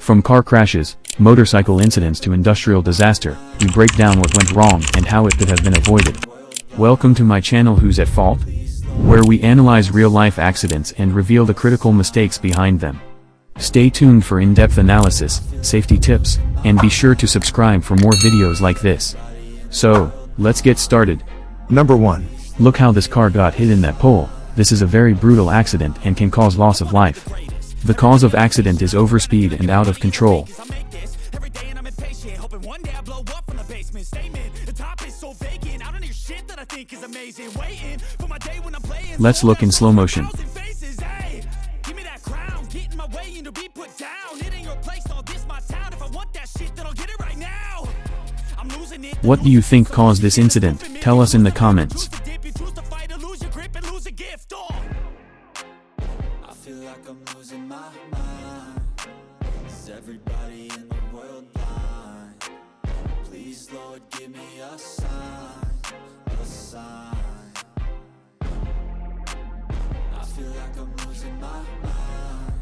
From car crashes, motorcycle incidents to industrial disaster, we break down what went wrong and how it could have been avoided. Welcome to my channel Who's at Fault? Where we analyze real-life accidents and reveal the critical mistakes behind them. Stay tuned for in-depth analysis, safety tips, and be sure to subscribe for more videos like this. So, let's get started. Number 1. Look how this car got hit in that pole. This is a very brutal accident and can cause loss of life. The cause of accident is overspeed and out of control. Let's look in slow motion. What do you think caused this incident? Tell us in the comments. Everybody in the world blind? Please, Lord, give me a sign, a sign. I feel like I'm losing my mind.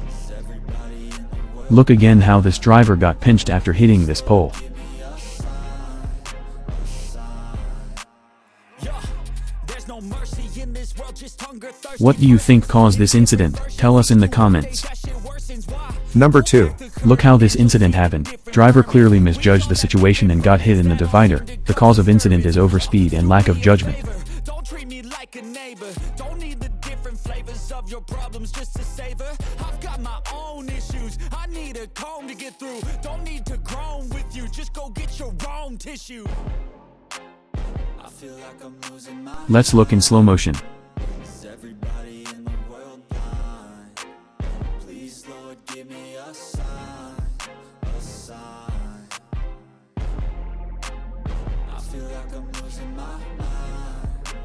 Is everybody in the world? Look again how this driver got pinched after hitting this pole. What do you think caused this incident? Tell us in the comments. Number 2. Look how this incident happened. Driver clearly misjudged the situation and got hit in the divider. The cause of incident is overspeed and lack of judgment. Don't treat me like a neighbor. Don't need the different flavors of your problems just to savor. I've got my own issues. I need a comb to get through. Don't need to groan with you. Just go get your own tissue. I feel like I'm losing my. Let's look in slow motion. Is everybody in the world blind? Please, Lord, give me a sign, a sign. I feel like I'm losing my mind.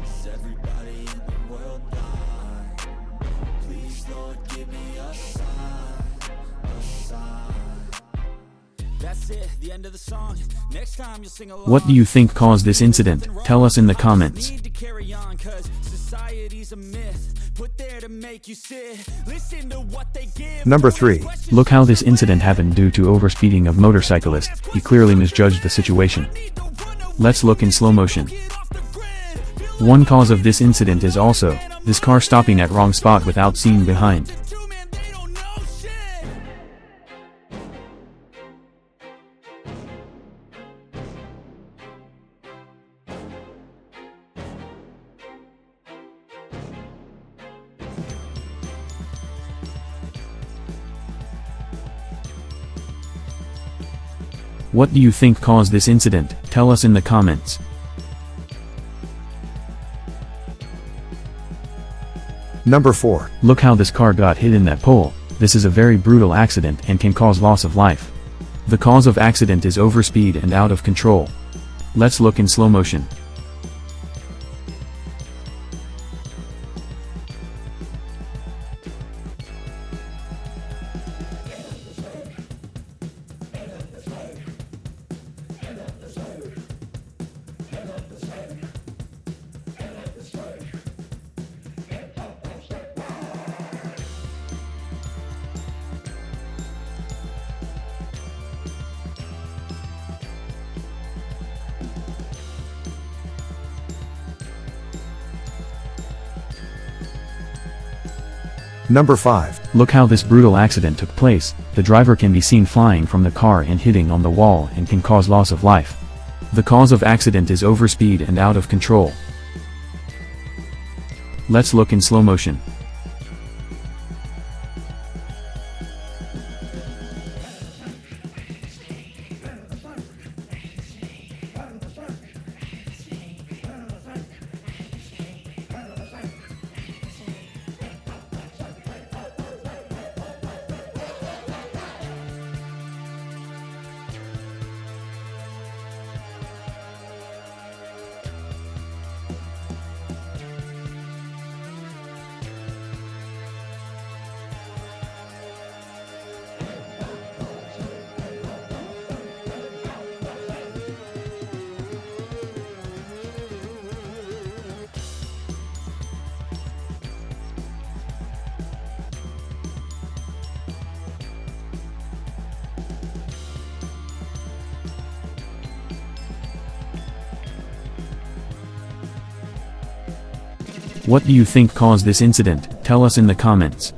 Is everybody in the world blind? Please, Lord, give me a sign, a sign. That's it, the end of the song. Next time you'll sing along. What do you think caused this incident? Tell us in the comments. Need to carry on 'cause society's a myth put there to make you sit. Listen to what they give. Number 3. Look how this incident happened due to overspeeding of motorcyclist. He clearly misjudged the situation. Let's look in slow motion. One cause of this incident is also this car stopping at wrong spot without seeing behind. What do you think caused this incident? Tell us in the comments. Number 4. Look how this car got hit in that pole. This is a very brutal accident and can cause loss of life. The cause of accident is overspeed and out of control. Let's look in slow motion. Number 5. Look how this brutal accident took place. The driver can be seen flying from the car and hitting on the wall and can cause loss of life. The cause of accident is overspeed and out of control. Let's look in slow motion. What do you think caused this incident? Tell us in the comments.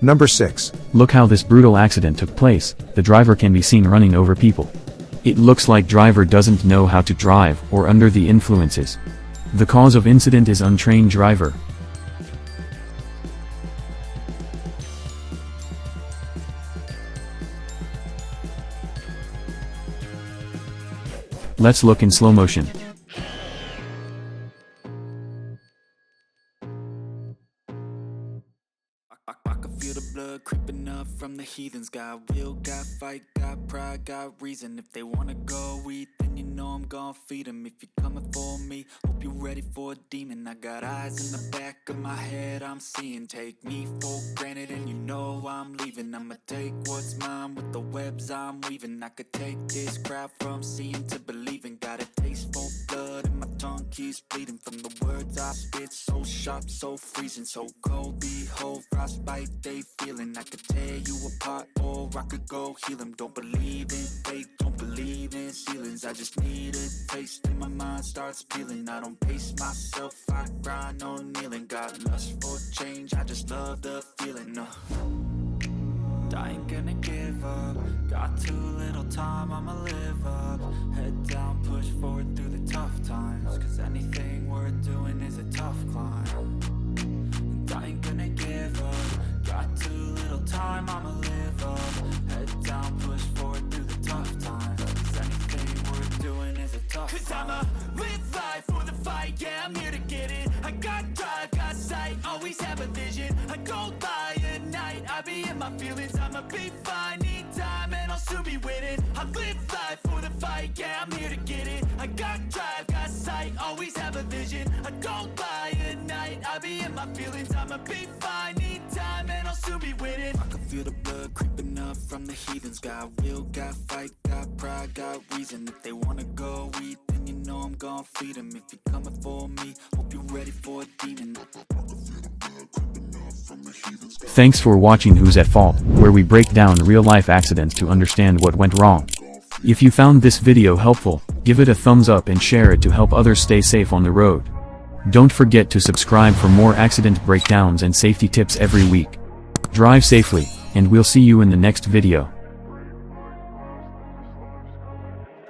Number 6. Look how this brutal accident took place. The driver can be seen running over people. It looks like driver doesn't know how to drive or under the influences. The cause of incident is untrained driver. Let's look in slow motion. I can feel the blood creeping up from the heathens. Got will, got fight, got pride, got reason. If they wanna go eat, then you know I'm gon' feed them. If you're coming for me, hope you're ready for a demon. I got eyes in the back of my head, I'm seeing. Take me for granted and you know I'm leaving. I'ma take what's mine with the webs I'm weaving. I could take this crowd from seeing to believing. Got a taste for blood and my tongue keeps bleeding. From the words I spit, so sharp, so freezing. So cold, behold, frostbite they feeling. I could tear you apart or I could go heal them. Don't believe in fate, don't believe in ceilings. I just need a taste and my mind starts peeling. I don't pace myself, I grind on kneeling. Got lust for change, I just love the feeling. I ain't gonna give up. Got too little time, I'ma live up. Head down, push forward through the tough times. Cause anything worth doing is a tough climb. And I ain't gonna give up. Got too little time, I'ma live up. Head down, push forward through the tough times. Cause anything worth doing is a tough climb. Cause I'ma live life for the fight, yeah, I'm here to get it. I got drive, got sight, always have a vision. I go by at night, I be in my feelings. I'ma be fine, need time, and I'll soon be winning. I live life for the fight, yeah, I'm here to get it. I got drive, got sight, always have a vision. I go by at night, I be in my feelings. I'ma be fine, need time, and I'll soon be winning. I can feel the blood creeping up from the heathens. Got will, got fight, got pride, got reason. If they wanna go eat, then you know I'm gon' feed them. If you're coming for me, hope you're ready for a demon. Thanks for watching Who's at Fault, where we break down real-life accidents to understand what went wrong. If you found this video helpful, give it a thumbs up and share it to help others stay safe on the road. Don't forget to subscribe for more accident breakdowns and safety tips every week. Drive safely, and we'll see you in the next video.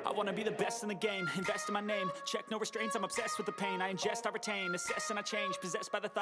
I wanna be the best in the game, invest in my name, check no restraints, I'm obsessed with the pain, I ingest, I retain, assess and I change, possessed by the thought